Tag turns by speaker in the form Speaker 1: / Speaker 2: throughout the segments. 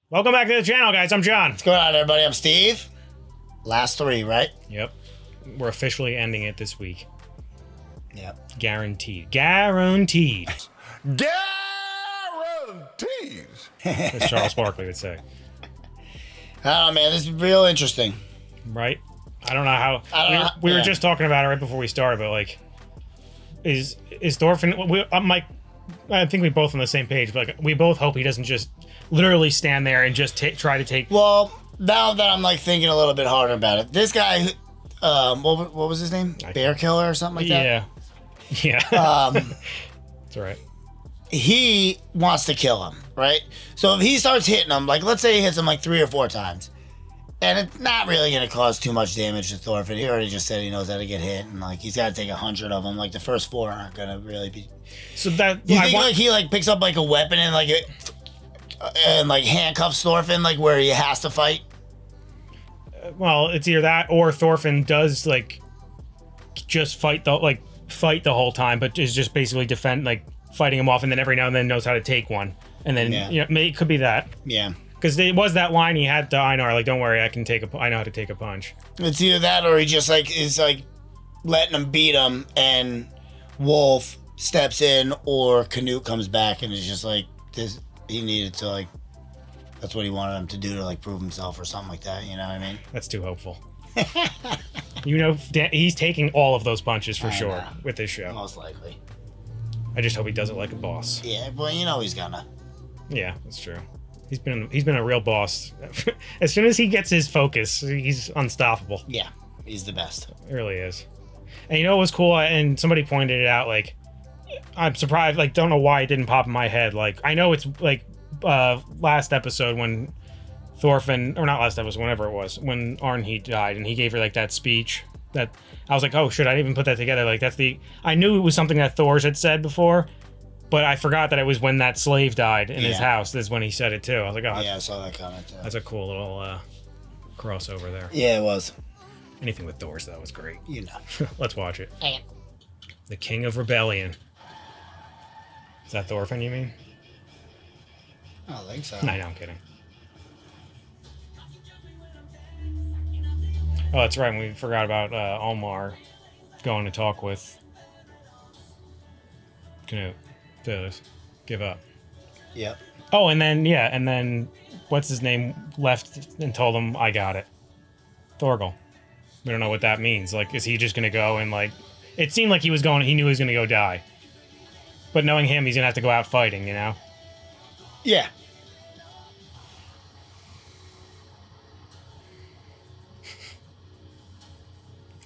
Speaker 1: Welcome back to the channel, guys. I'm John.
Speaker 2: What's going on, everybody? I'm Steve. Last three, right?
Speaker 1: Yep. We're officially ending it this week.
Speaker 2: Yep.
Speaker 1: Guaranteed. Guaranteed.
Speaker 3: Guaranteed.
Speaker 1: As Charles Barkley would say.
Speaker 2: I don't know, man. This is real interesting.
Speaker 1: Right? I don't know how... We were just talking about it right before we started, but, like... Is Thorfinn... I think we both on the same page, but like, we both hope he doesn't just literally stand there and just try to take...
Speaker 2: Well, now that I'm, like, thinking a little bit harder about it, this guy... what was his name? Bear Killer or something like that?
Speaker 1: Yeah. Yeah. That's right.
Speaker 2: He wants to kill him, right? So if he starts hitting him, like, let's say he hits him, like, 3 or 4 times, and it's not really going to cause too much damage to Thorfinn. He already just said he knows how to get hit, and, like, he's got to take 100 of them. Like, the first 4 aren't going to really be...
Speaker 1: So that...
Speaker 2: You think, like, he, like, picks up, like, a weapon and, like, handcuffs Thorfinn, like, where he has to fight?
Speaker 1: Well, it's either that or Thorfinn does, like, just fight the whole time, but is just basically fighting him off, and then every now and then knows how to take one. And then, you know, it could be that.
Speaker 2: Yeah.
Speaker 1: Because it was that line he had to Einar, like, don't worry, I know how to take a punch.
Speaker 2: It's either that or he just, like, is, like, letting him beat him, and Wolfe steps in, or Canute comes back and is just, like, this, he needed to, like, that's what he wanted him to do to, like, prove himself or something like that, you know what I mean?
Speaker 1: That's too hopeful. You know, he's taking all of those punches for sure with this show.
Speaker 2: Most likely.
Speaker 1: I just hope he does it like a boss.
Speaker 2: Yeah, well, you know he's gonna.
Speaker 1: Yeah, that's true. He's been a real boss. As soon as he gets his focus, he's unstoppable.
Speaker 2: Yeah, he's the best.
Speaker 1: It really is. And you know what was cool? And somebody pointed it out, like, I'm surprised, like, don't know why it didn't pop in my head. Like, I know it's, like, last episode when Thorfinn, or not last episode, whenever it was, when Arnheid died, and he gave her, like, that speech, that, I was like, oh, shit, I didn't even put that together. Like, I knew it was something that Thors had said before, but I forgot that it was when that slave died in his house. That's when he said it, too. I was like, oh.
Speaker 2: Yeah, I saw that comment, too.
Speaker 1: That's a cool little crossover there.
Speaker 2: Yeah, it was.
Speaker 1: Anything with Thors, though, was great.
Speaker 2: You know.
Speaker 1: Let's watch it.
Speaker 2: Okay.
Speaker 1: The King of Rebellion. Is that Thorfinn, you mean?
Speaker 2: I don't think so.
Speaker 1: No, I'm kidding. Oh, that's right. We forgot about Omar going to talk with Canute to give up.
Speaker 2: Yep.
Speaker 1: Oh, and then what's his name left and told him, I got it. Thorgal. We don't know what that means. Like, is he just going to go and, like... It seemed like he knew he was going to go die. But knowing him, he's going to have to go out fighting, you know?
Speaker 2: Yeah.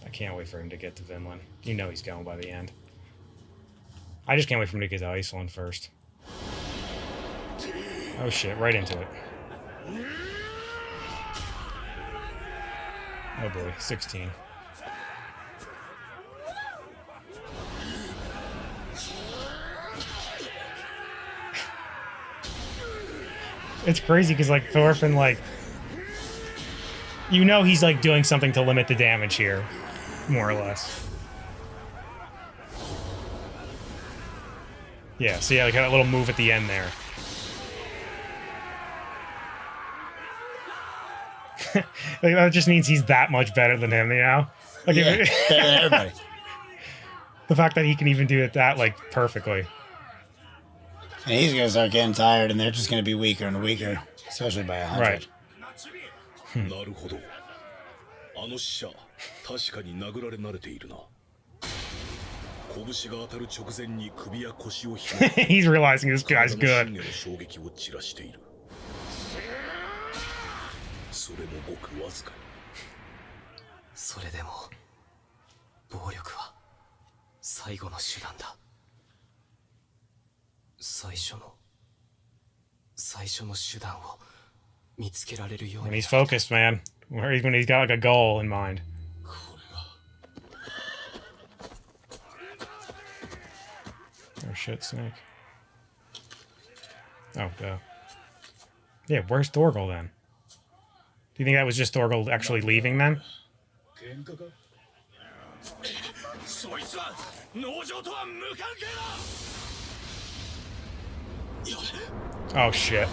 Speaker 1: I can't wait for him to get to Vinland. You know he's going by the end. I just can't wait for him to get to Iceland first. Oh shit, right into it. Oh boy, 16. It's crazy because, like, Thorfinn, like... You know he's, like, doing something to limit the damage here. More or less. Yeah, so yeah, like that little move at the end there. Like, that just means he's that much better than him, you know? Like,
Speaker 2: Yeah, better than everybody.
Speaker 1: The fact that he can even do it that, like, perfectly.
Speaker 2: And he's gonna start getting tired, and they're just gonna be weaker and weaker, especially by 100.
Speaker 1: Right.
Speaker 4: なるほど。あの死者、確かに殴られ慣れているな。拳が当たる直前に首や腰をひねって
Speaker 1: He's realizing this guy's
Speaker 4: 体の
Speaker 1: good.
Speaker 4: 芯への衝撃を散らしている。それもごくわずかに。
Speaker 5: それでも暴力は最後の手段だ。最初の手段を見つけられるよう
Speaker 1: When
Speaker 5: に
Speaker 1: he's focused, man. When he's got, like, a goal in mind. Oh shit, Snake. Oh, duh. Yeah, where's Thorgal then? Do you think that was just Thorgal actually leaving then? Oh shit.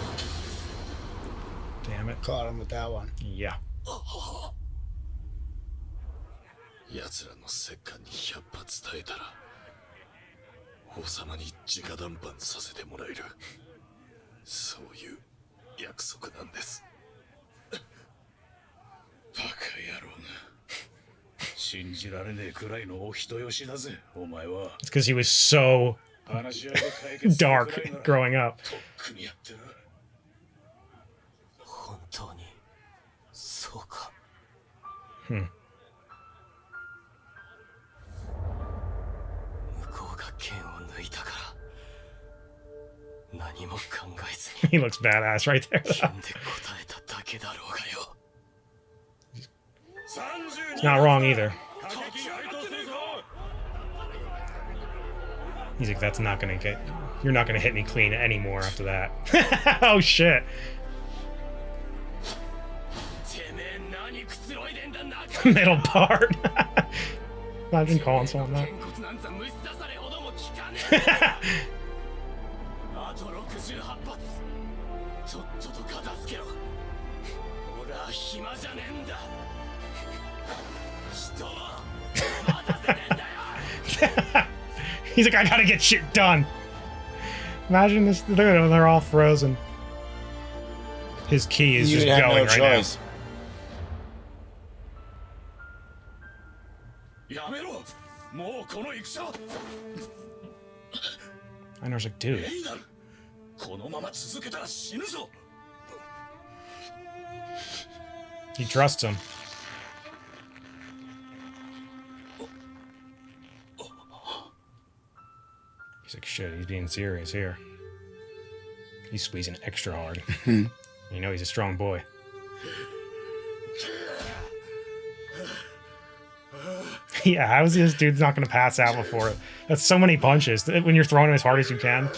Speaker 1: Damn it.
Speaker 2: Caught him with that one.
Speaker 1: Yeah.
Speaker 4: 奴らの折檻に100発耐えたら王様に直談判させてもらえる。そういう約束なんです。バカ野郎が。信じられねえくらいのお人よしだぜ、お前は。
Speaker 1: It's because he was so
Speaker 4: 話し合いで解決するくらいなら
Speaker 1: dark growing up.
Speaker 4: とっくにやってな。
Speaker 5: 本当にそうか。
Speaker 1: Hmm.
Speaker 5: 向こうが剣を抜いたから何も考えずに
Speaker 1: He looks badass right there.
Speaker 5: 剣で答えただけだろうがよ。
Speaker 1: It's not wrong either. He's like, that's not gonna get... You're not gonna hit me clean anymore after that. Oh, shit. Middle part. Imagine calling someone that.
Speaker 5: あと68発ちょっと片付けろ。俺は暇じゃねえんだ。人を待たせてんだよ。
Speaker 1: He's like, I gotta get shit done. Imagine this. They're all frozen. His key is
Speaker 2: You
Speaker 1: just
Speaker 2: have
Speaker 1: going
Speaker 2: no
Speaker 1: right
Speaker 2: choice.
Speaker 4: やめろ。もうこの戦。
Speaker 1: now. Einor's like, dude.
Speaker 4: いいだろ。このまま続けたら死ぬぞ。
Speaker 1: He trusts him. He's like, shit, he's being serious here. He's squeezing extra hard. You know he's a strong boy. Yeah, how is this dude's not going to pass out before? That's so many punches. When you're throwing him as hard as you can.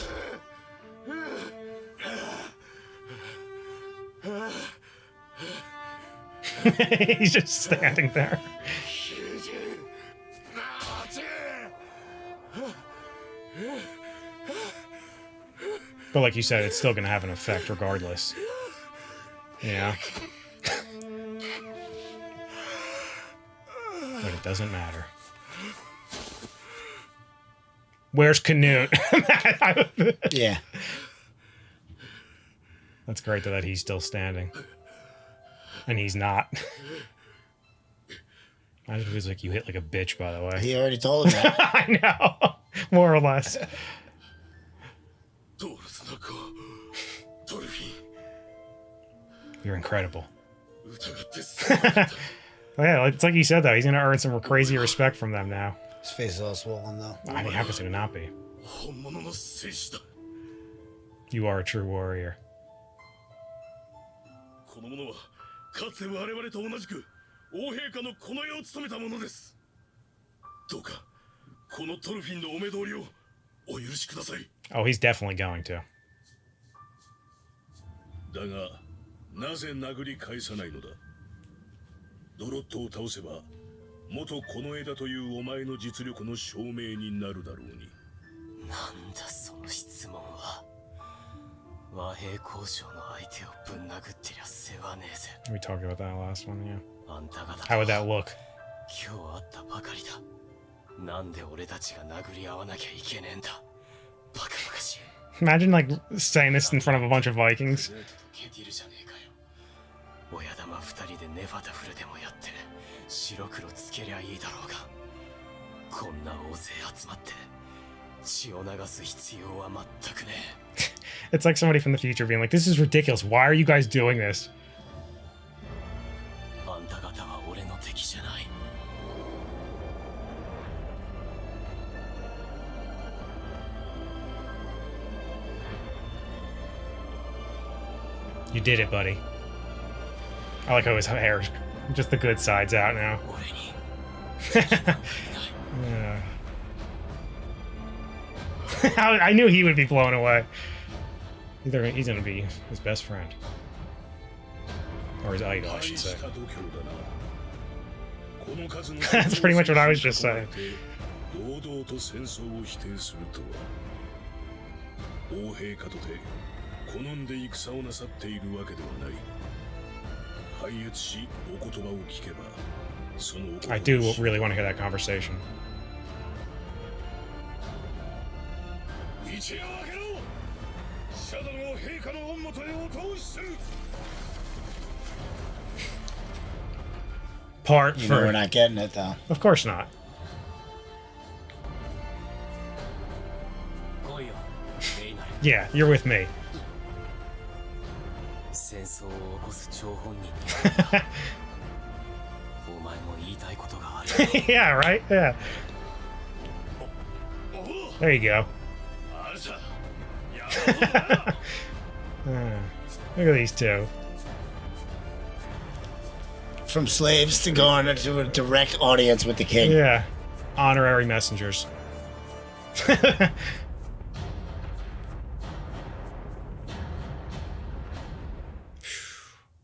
Speaker 1: He's just standing there. But like you said, it's still going to have an effect regardless. Yeah. But it doesn't matter. Where's Canute?
Speaker 2: Yeah.
Speaker 1: That's great though that he's still standing. And he's not. Imagine if he was like, you hit like a bitch, by the way.
Speaker 2: He already told him that.
Speaker 1: I know. More or less. You're incredible. Well, yeah, it's like you said though, he's gonna earn some crazy respect from them now.
Speaker 2: His face is all swollen though.
Speaker 1: I mean, how could it not be? You are a true warrior.
Speaker 4: この者はかつて我々と同じく王陛下のこの世を務めたものです。どうかこのトルフィンのお目通りをお許しください。
Speaker 1: Oh, he's definitely going to.
Speaker 4: だがなぜ殴り返さないのだ。ドロットを倒せば元この枝というお前の実力の証明になるだろうに。
Speaker 5: なんだその質問は。和平交渉の相手をぶん殴ってりゃ世話ねえぜ。
Speaker 1: We talked about that last one, yeah.
Speaker 5: あんた方
Speaker 1: How would that look?
Speaker 5: 今日会ったばかりだ。なんで俺たちが殴り合わなきゃいけねえんだ。バカバカしい。
Speaker 1: Imagine like saying this in front of a bunch of Vikings.
Speaker 5: ケティルじゃねえかよ。親玉二人でネファタフルでもやって白黒つけりゃいいだろうが。こんな大勢集まって血を流す必要は全くねえ。
Speaker 1: It's like somebody from the future being like, this is ridiculous. Why are you guys doing this?
Speaker 5: あんた方は俺の敵じゃない。
Speaker 1: You did it, buddy. I like how his hair's just the good side's out now.
Speaker 5: 俺に
Speaker 1: Yeah. I knew he would be blown away. Either he's gonna be his best friend. Or his idol, I should say. That's pretty much what I was just saying.
Speaker 4: 堂々と戦争を否定するとは王陛下とて好んで戦をなさっているわけではない。
Speaker 1: I do really want to hear that conversation. Part
Speaker 2: You
Speaker 1: for...
Speaker 2: know we're not getting it though.
Speaker 1: Of course not. Yeah, you're with me. Yeah, right? Yeah. There you go. Look at these two.
Speaker 2: From slaves to going into a direct audience with the king.
Speaker 1: Yeah. Honorary messengers.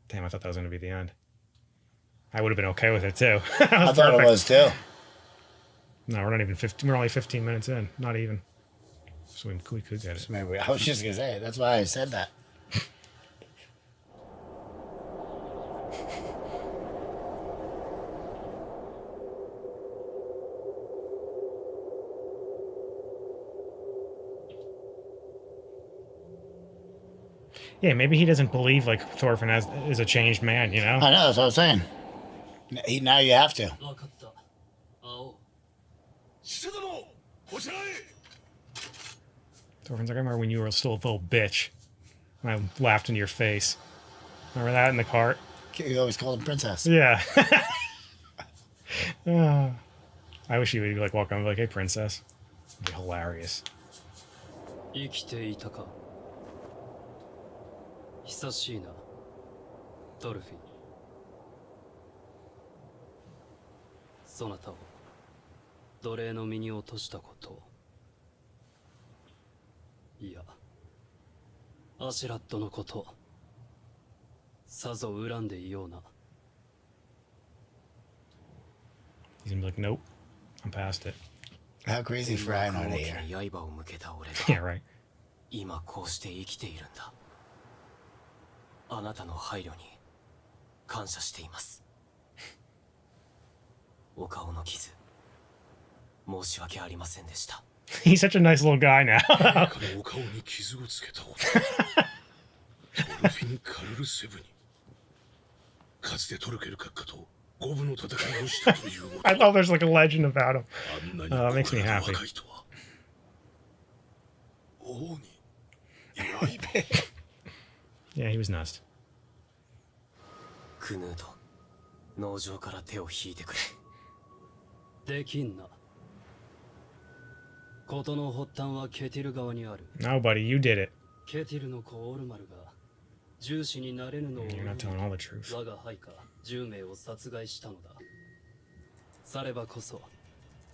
Speaker 1: Damn, I thought that was going to be the end. I would have been okay with it too.
Speaker 2: I thought it was too.
Speaker 1: No, we're not even 15. We're only 15 minutes in. Not even. So we could get it.
Speaker 2: Maybe I was just gonna say. That's why I said that.
Speaker 1: Yeah, maybe he doesn't believe like Thorfinn is a changed man. You know.
Speaker 2: I know. That's what I'm saying. Now you have to.
Speaker 1: Thorfinn's like, I remember when you were still a little bitch. And I laughed in your face. Remember that in the cart?
Speaker 2: You always call him princess.
Speaker 1: Yeah. I wish he would like walk on and be like, hey, princess. It'd be hilarious.
Speaker 5: 生きていたか。久しいな、ドルフィン。そなたを奴隷の身に落としたことを。いや、アシュラットのこと、さぞ恨んでいような。
Speaker 1: He's gonna be like, nope, I'm past it.
Speaker 2: How crazy for I know to hear.
Speaker 1: Yeah, right.
Speaker 5: 今こうして生きているんだ。あなたの配慮に感謝しています。お顔の傷、申し訳ありませんでした。
Speaker 1: He's such a nice little guy now.
Speaker 4: お顔に傷をつけたこと。ドルフィン・カルルセブにかつてトルケル閣下と五分の戦いをしたという。
Speaker 1: I thought there's like a legend about him. It makes me happy. Yeah, he was nice.
Speaker 5: クヌート、農場から手を引いてくれ。できんな。事の発端はケティル側にある。
Speaker 1: No, buddy, you did it.
Speaker 5: ケティルの子オルマルが重視になれぬのを
Speaker 1: You're not telling all the truth.
Speaker 5: 我が配下10名を殺害したのだ。さればこそ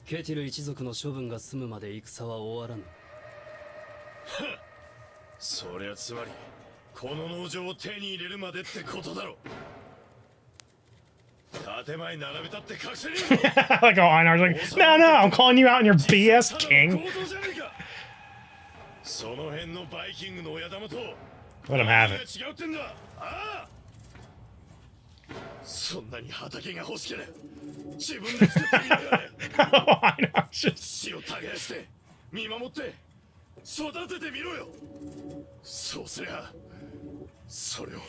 Speaker 5: ケティル一族の処分が済むまで戦は終わらぬ。
Speaker 4: そりゃつまりこの農場を手に入れるまでってことだろ。建前並べたって隠せねえぞ。
Speaker 1: Like, oh, Einar's like, no, no, I'm calling you out on your BS, King.
Speaker 4: その辺のバイキングの親玉と
Speaker 1: Let him have it.
Speaker 4: 違うってんだ。ああ、そんなに畑が欲しければ自分で作ってみながら。土を耕して見守って育ててみろよ。そうすりゃそれを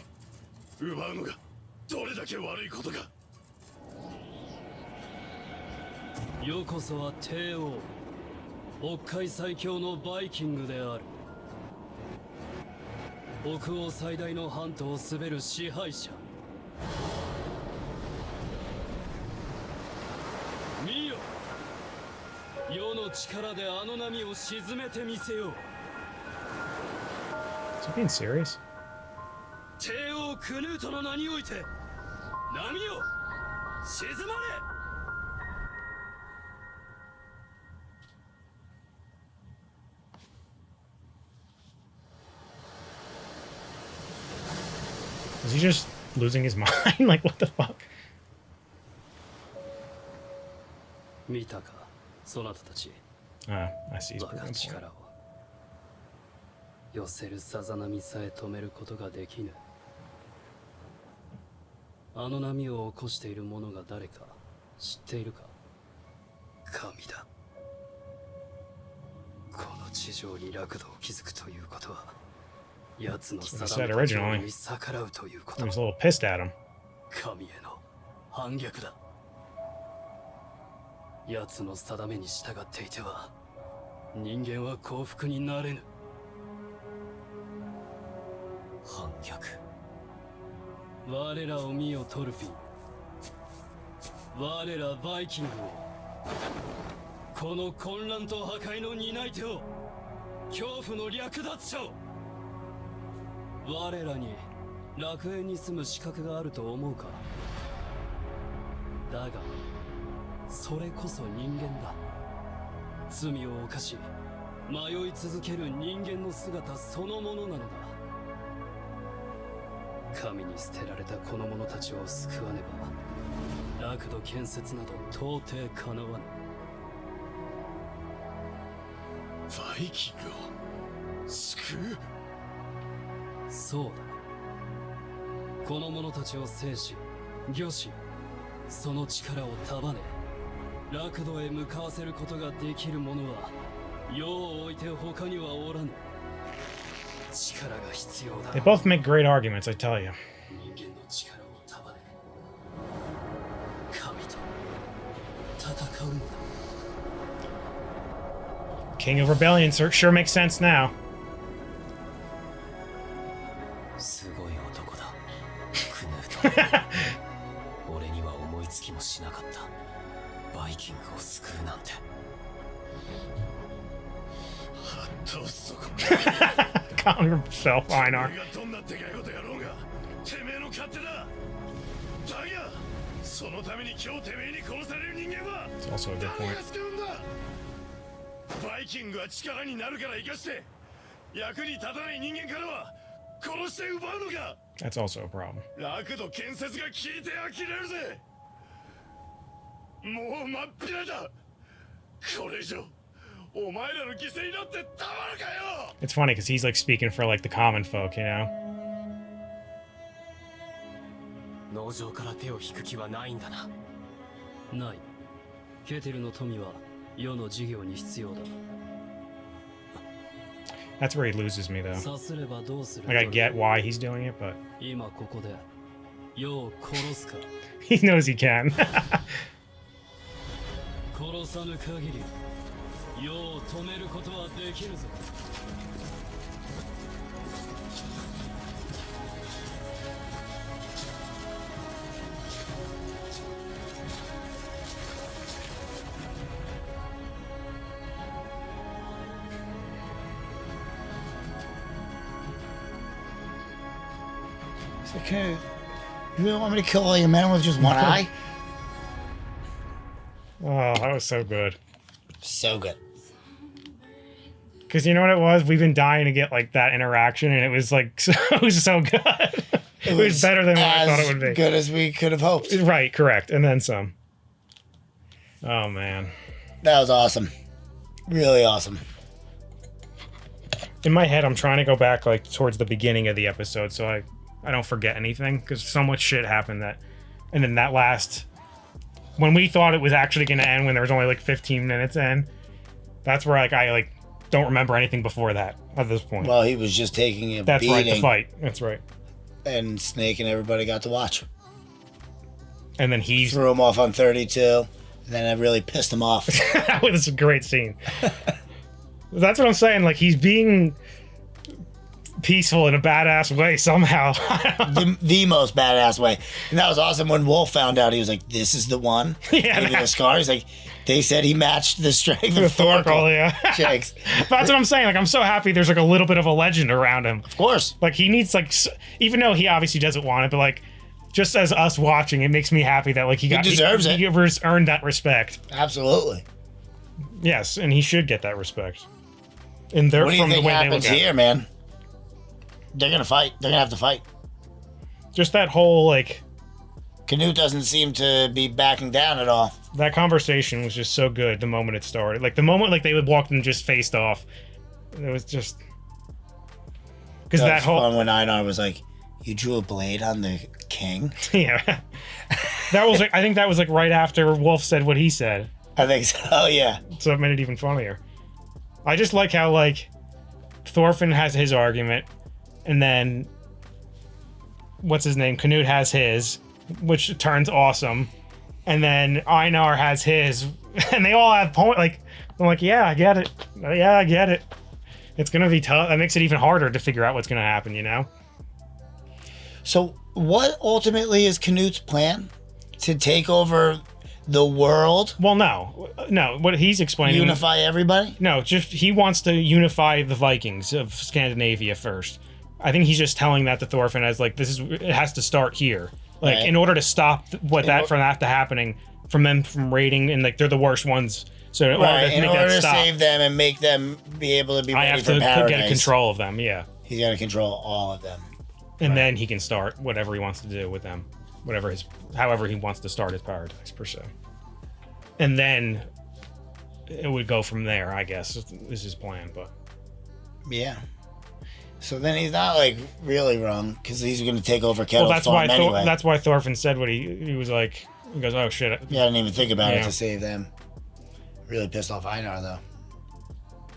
Speaker 4: 奪うのがどれだけ悪いことか。
Speaker 5: よこそは帝王、北海最強のバイキングである。北欧最大の半島を滑る支配者。見よ、世の力であの波を沈めてみせよう。
Speaker 1: Is he being serious?
Speaker 5: 帝王クヌートの名において波よ沈まれ。
Speaker 1: Is he just losing his mind? Like, what the fuck?
Speaker 5: 見たか、そなたたち。
Speaker 1: I see. He's
Speaker 5: 我が
Speaker 1: proving a point.
Speaker 5: 力を寄せるさざ波さえ止めることができぬ。
Speaker 3: あの波を起こしている者が誰か知っているか？神だ。この地上に楽土を築くということは、奴の定めた条に逆らうということ。
Speaker 1: He was a little pissed at him.
Speaker 3: 神への反逆だ。奴の定めに従っていては、人間は幸福になれぬ。
Speaker 5: 反逆。
Speaker 3: 我らを見よトルフィン。我らバイキングを、この混乱と破壊の担い手を、恐怖の略奪者を。我らに楽園に住む資格があると思うか？だがそれこそ人間だ。罪を犯し迷い続ける人間の姿そのものなのだ。神に捨てられたこの者たちを救わねば、楽土建設など到底かなわぬ。
Speaker 4: バイキングを救う？
Speaker 3: そうだ。この者たちを制し、御し、その力を束ね、楽土へ向かわせることができる者は、世を置いて他にはおらぬ。力が必要だ。
Speaker 1: They both make great arguments, I tell you.
Speaker 3: 人間の力を束ね、神と戦うのだ。
Speaker 1: King of Rebellion sure makes sense now.
Speaker 5: すごい男だ。クヌート。俺には思いつきもしなかった。バイキングを救うなんて。
Speaker 1: Calm yourself, Einar.
Speaker 4: どんなでかいことやろうが、てめえの勝手だ。だが、そのために今日てめえに殺される人間は
Speaker 1: It's also a good
Speaker 4: 誰
Speaker 1: point.
Speaker 4: が救うんだ。バイキングは力になるから生かして、役に立たない人間からは殺して奪うのか。
Speaker 1: That's also a problem.
Speaker 4: 楽土建設が効いて呆れるぜ。もう真っ平だ。これ以上お前らの犠牲になってたまるかよ。
Speaker 1: It's funny because he's like speaking for like the common folk, you know?
Speaker 5: 農場から手を引く気はないんだな。
Speaker 3: ない。ケテルの富は世の事業に必要だ。
Speaker 1: That's where he loses me, though.
Speaker 3: さすればどうする？
Speaker 1: Like, I get why he's doing it, but
Speaker 3: 今ここで世を殺すか？
Speaker 1: he knows he can.
Speaker 3: 殺さぬ限り世を止めることはできるぞ。
Speaker 2: It's like, hey, you really want me to kill all your men with just one eye?
Speaker 1: Oh, that was so good.
Speaker 2: So good.
Speaker 1: Because you know what it was? We've been dying to get like that interaction, and it was like it was so good. It was better than what I thought it would be.
Speaker 2: As good as we could have hoped.
Speaker 1: Right, correct, and then some. Oh man,
Speaker 2: That was awesome. Really awesome.
Speaker 1: in my head, I'm trying to go back like towards the beginning of the episode, so I don't forget anything because so much shit happened that, and then that last. When we thought it was actually going to end, when there was only like 15 minutes in, that's where like I like don't remember anything before that at this point.
Speaker 2: Well, he was just taking a
Speaker 1: That's
Speaker 2: beating.
Speaker 1: right, the fight. That's right.
Speaker 2: And Snake and everybody got to watch.
Speaker 1: And then he
Speaker 2: Threw him off on 32. And then it really pissed him off.
Speaker 1: that was a great scene. That's what I'm saying. Like he's being peaceful in a badass way somehow.
Speaker 2: the most badass way. And that was awesome when Wolfe found out. He was like, this is the one.
Speaker 1: Yeah,
Speaker 2: Maybe the scar. He's like, they said he matched the strength of
Speaker 1: Thorkel, yeah.
Speaker 2: Chicks.
Speaker 1: That's what I'm saying. Like I'm so happy there's like a little bit of a legend around him.
Speaker 2: Of course.
Speaker 1: Like he needs like, even though he obviously doesn't want it, but like just as us watching, it makes me happy that like he
Speaker 2: deserves it.
Speaker 1: He earned that respect.
Speaker 2: Absolutely.
Speaker 1: Yes, and he should get that respect. And they're
Speaker 2: What do you
Speaker 1: from the
Speaker 2: think
Speaker 1: way they
Speaker 2: happens
Speaker 1: look at it.
Speaker 2: here, man? They're going to fight. They're going to have to fight.
Speaker 1: Just that whole like
Speaker 2: Canute doesn't seem to be backing down at all.
Speaker 1: that conversation was just so good the moment it started. Like the moment like they would walk and just faced off. It was just because that
Speaker 2: was
Speaker 1: whole
Speaker 2: fun when Einar was like, you drew a blade on the king.
Speaker 1: Yeah. That was like, I think that was like right after Wolfe said what he said.
Speaker 2: I think so. Oh, yeah.
Speaker 1: So it made it even funnier. I just like how, like, Thorfinn has his argument, and then, what's his name? Canute has his, which turns awesome. And then Einar has his, and they all have point. Like, I'm like, yeah, I get it. Yeah, I get it. It's gonna be tough. That makes it even harder to figure out what's gonna happen, you know?
Speaker 2: So, what ultimately is Canute's plan? To take over the world?
Speaker 1: Well, no. What he's explaining...
Speaker 2: Unify everybody?
Speaker 1: No, just he wants to unify the Vikings of Scandinavia first. I think he's just telling that to Thorfinn as, like, it has to start here. Like,
Speaker 2: Right.
Speaker 1: in order to stop from that to happening, from them from raiding, and, like, they're the worst ones. So in order to
Speaker 2: in
Speaker 1: make
Speaker 2: order
Speaker 1: that
Speaker 2: to
Speaker 1: stop,
Speaker 2: save them and make them be able to be
Speaker 1: I
Speaker 2: ready
Speaker 1: have
Speaker 2: for
Speaker 1: to
Speaker 2: paradise.
Speaker 1: get control of them, yeah.
Speaker 2: He's got to control all of them.
Speaker 1: And then he can start whatever he wants to do with them. However he wants to start his paradise, per se. And then it would go from there, I guess, is his plan, but...
Speaker 2: Yeah. So then he's not, like, really wrong, because he's going to take over Kettle's
Speaker 1: Well,
Speaker 2: farm anyway.
Speaker 1: that's why Thorfinn said what he was like. He goes, "Oh shit!"
Speaker 2: Yeah, I didn't even think about it
Speaker 1: Yeah.
Speaker 2: to save them. Really pissed off Einar, though.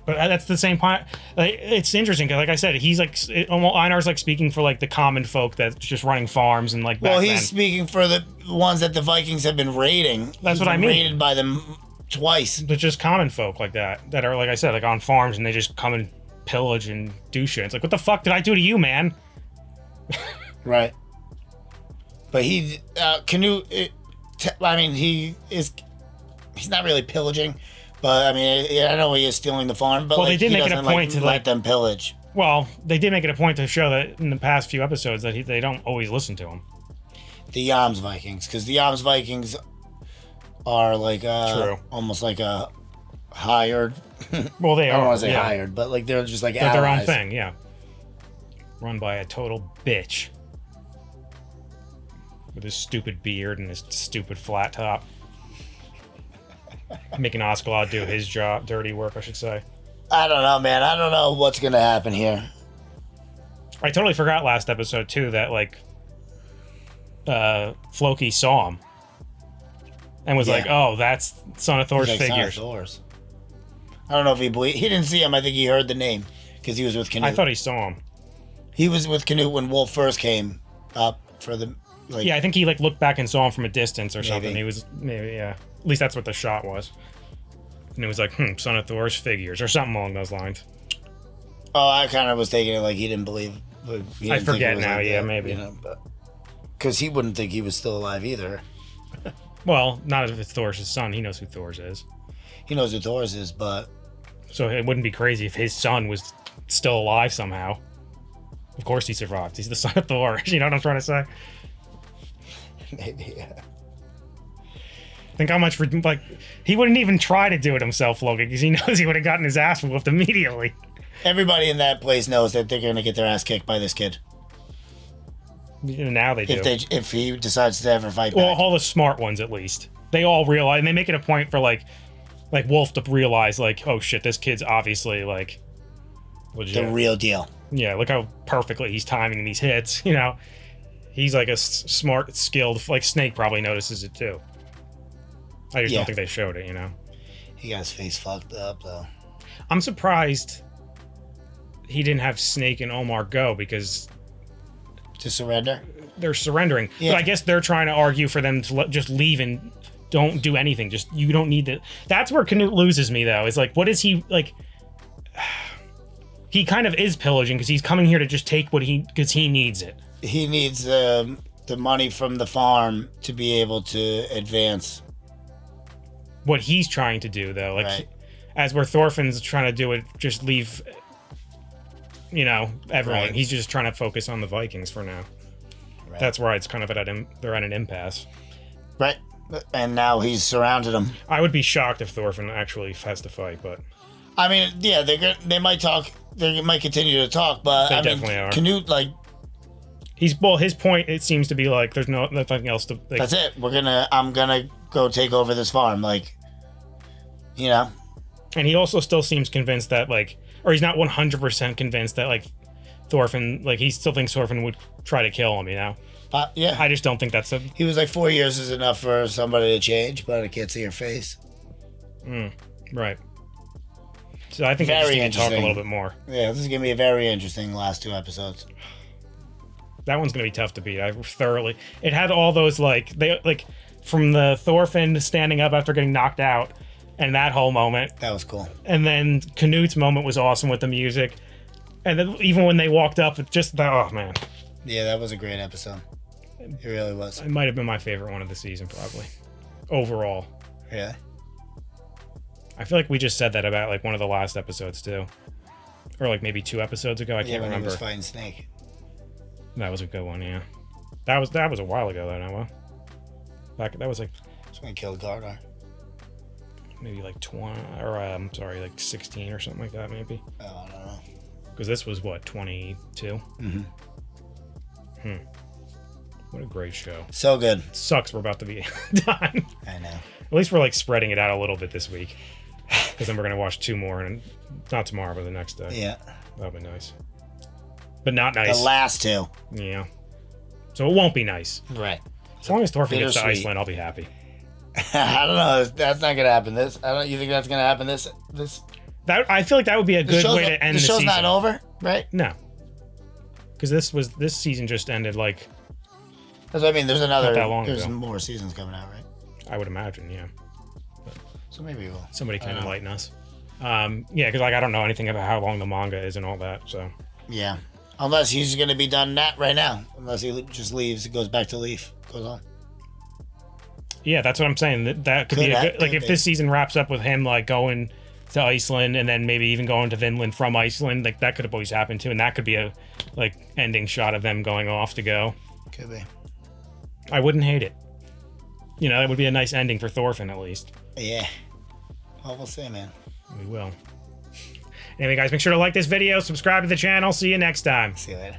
Speaker 1: But that's the same point. Like, it's interesting because, like I said, he's like Einar's like speaking for like the common folk that's just running farms and like.
Speaker 2: Well,
Speaker 1: back
Speaker 2: he's
Speaker 1: then.
Speaker 2: speaking for the ones that the Vikings have been raiding.
Speaker 1: That's
Speaker 2: He's
Speaker 1: what I
Speaker 2: been
Speaker 1: mean.
Speaker 2: Raided by them twice.
Speaker 1: But just common folk like that are, like I said, like on farms, and they just come and pillage and do shit. It's like, what the fuck did I do to you, man?
Speaker 2: Right. But he, Canute, he's not really pillaging, but I mean, I know he is stealing the farm, but
Speaker 1: Well,
Speaker 2: like,
Speaker 1: they did
Speaker 2: he
Speaker 1: make it a
Speaker 2: doesn't,
Speaker 1: point to,
Speaker 2: let
Speaker 1: like-
Speaker 2: them pillage.
Speaker 1: Well, they did make it a point to show that in the past few episodes that they don't always listen to him.
Speaker 2: The Yams Vikings, because the Yams Vikings are like
Speaker 1: True.
Speaker 2: almost like a hired.
Speaker 1: Well, they
Speaker 2: I don't
Speaker 1: are.
Speaker 2: want to say
Speaker 1: yeah.
Speaker 2: hired, but like they're just like
Speaker 1: They're their own
Speaker 2: allies.
Speaker 1: thing, yeah. Run by a total bitch. With his stupid beard and his stupid flat top. Making Oscalad do his job, dirty work, I should say.
Speaker 2: I don't know, man. I don't know what's gonna happen here.
Speaker 1: I totally forgot last episode, too, that, like, Floki saw him. And was
Speaker 2: Yeah.
Speaker 1: like, oh, that's Son of Thor's
Speaker 2: He's like, "Son of
Speaker 1: figures.
Speaker 2: Thor's." I don't know if he didn't see him. I think he heard the name because he was with Canute.
Speaker 1: I thought he saw him.
Speaker 2: He was with Canute when Wolfe first came up for the like.
Speaker 1: Yeah, I think he, like, looked back and saw him from a distance or
Speaker 2: Maybe.
Speaker 1: something. He was, maybe, yeah. At least that's what the shot was. And it was like, Son of Thor's figures, or something along those lines.
Speaker 2: Oh, I kind of was taking it like he didn't believe. He
Speaker 1: I
Speaker 2: didn't think
Speaker 1: forget
Speaker 2: it was
Speaker 1: now,
Speaker 2: like
Speaker 1: yeah,
Speaker 2: that,
Speaker 1: maybe.
Speaker 2: You know, because he wouldn't think he was still alive either.
Speaker 1: Well, not if it's Thor's son. He knows who Thor's is.
Speaker 2: He knows who Thor's is, but
Speaker 1: So it wouldn't be crazy if his son was still alive somehow. Of course he survived. He's the son of Thor. You know what I'm trying to say?
Speaker 2: maybe. Yeah.
Speaker 1: Think how much, like, he wouldn't even try to do it himself, Logan, because he knows he would have gotten his ass whooped immediately.
Speaker 2: Everybody in that place knows that they're gonna get their ass kicked by this kid
Speaker 1: Now they do.
Speaker 2: if he decides to ever fight
Speaker 1: Well,
Speaker 2: back.
Speaker 1: all the smart ones, at least. They all realize, and they make it a point for, like Wolfe to realize, like, oh shit, this kid's obviously, like, legit.
Speaker 2: The real deal.
Speaker 1: Yeah, look how perfectly he's timing these hits, you know? He's like a smart, skilled, like Snake probably notices it too. I just
Speaker 2: Yeah.
Speaker 1: don't think they showed it, you know?
Speaker 2: He got his face fucked up though.
Speaker 1: I'm surprised he didn't have Snake and Omar go because
Speaker 2: To surrender.
Speaker 1: they're surrendering.
Speaker 2: Yeah.
Speaker 1: But I guess they're trying to argue for them to just leave and don't do anything. Just, you don't need to. That's where Canute loses me, though. It's like, what is he, like... He kind of is pillaging because he's coming here to just take because he needs it.
Speaker 2: He needs the money from the farm to be able to advance.
Speaker 1: What he's trying to do, though, like,
Speaker 2: Right.
Speaker 1: as where Thorfinn's trying to do it, just leave, you know, everyone.
Speaker 2: Right.
Speaker 1: He's just trying to focus on the Vikings for now.
Speaker 2: Right.
Speaker 1: That's why it's kind of they're at an impasse.
Speaker 2: Right. And now he's surrounded him.
Speaker 1: I would be shocked if Thorfinn actually has to fight, but
Speaker 2: I mean, yeah, they might talk. They might continue to talk, but
Speaker 1: They
Speaker 2: I mean,
Speaker 1: definitely are.
Speaker 2: Canute, like,
Speaker 1: his point, it seems to be like there's nothing else to. Like,
Speaker 2: that's it. I'm gonna go take over this farm, like, you know.
Speaker 1: and he also still seems convinced that, like, or he's not 100% convinced that, like, Thorfinn, like, he still thinks Thorfinn would try to kill him, you know.
Speaker 2: Yeah.
Speaker 1: I just don't think that's a.
Speaker 2: He was like 4 years is enough for somebody to change, but I can't see your face.
Speaker 1: Right. So I think
Speaker 2: Very
Speaker 1: I just need to talk a
Speaker 2: interesting.
Speaker 1: little bit more.
Speaker 2: Yeah, this is gonna be a very interesting last 2 episodes.
Speaker 1: That one's gonna be tough to beat. I thoroughly. It had all those like from the Thorfinn standing up after getting knocked out, and that whole moment,
Speaker 2: That was cool.
Speaker 1: and then Canute's moment was awesome with the music, and then even when they walked up, it just oh man,
Speaker 2: Yeah, that was a great episode. It really was.
Speaker 1: it might have been my favorite one of the season probably, overall.
Speaker 2: Yeah.
Speaker 1: I feel like we just said that about like one of the last episodes too, or like maybe 2 episodes ago. I
Speaker 2: Yeah,
Speaker 1: can't
Speaker 2: when he
Speaker 1: remember.
Speaker 2: was fighting Snake.
Speaker 1: That was a good one. Yeah, that was a while ago though. Noah. That was like
Speaker 2: That's when he killed Gardar.
Speaker 1: maybe like 20 or I'm sorry, like 16 or something like that maybe.
Speaker 2: Oh, I don't know.
Speaker 1: Because this was what 22. What a great show.
Speaker 2: So good.
Speaker 1: Sucks we're about to be done.
Speaker 2: I know.
Speaker 1: At least we're like spreading it out a little bit this week. Because then we're gonna watch 2 more, and not tomorrow, but the next day.
Speaker 2: Yeah.
Speaker 1: That'll be nice. But not
Speaker 2: The
Speaker 1: nice.
Speaker 2: last 2.
Speaker 1: Yeah. So it won't be nice.
Speaker 2: Right.
Speaker 1: As long as Thorfinn gets to
Speaker 2: Bittersweet.
Speaker 1: Iceland, I'll be happy.
Speaker 2: I don't know. That's not gonna happen. You think that's gonna happen? This.
Speaker 1: That I feel like that would be a good way to end
Speaker 2: the
Speaker 1: the
Speaker 2: show's
Speaker 1: season.
Speaker 2: not over, right?
Speaker 1: No. Because this season just ended like
Speaker 2: That's what I mean. There's another.
Speaker 1: Not that long
Speaker 2: There's
Speaker 1: ago.
Speaker 2: more seasons coming out, right?
Speaker 1: I would imagine, yeah.
Speaker 2: So maybe we'll.
Speaker 1: Somebody can
Speaker 2: I don't know.
Speaker 1: enlighten us. Yeah, because like I don't know anything about how long the manga is and all that. So
Speaker 2: Yeah. Unless he's gonna be done that right now. Unless he just leaves, goes back to Leaf, goes on.
Speaker 1: yeah, that's what I'm saying. That could be a good, like if this season wraps up with him like going to Iceland and then maybe even going to Vinland from Iceland, like that could have always happened too, and that could be a like ending shot of them going off to go.
Speaker 2: Could be.
Speaker 1: I wouldn't hate it. You know, that would be a nice ending for Thorfinn at least.
Speaker 2: Yeah. Well, we'll see, man.
Speaker 1: We will. Anyway, guys, make sure to like this video, subscribe to the channel. See you next time.
Speaker 2: See you later.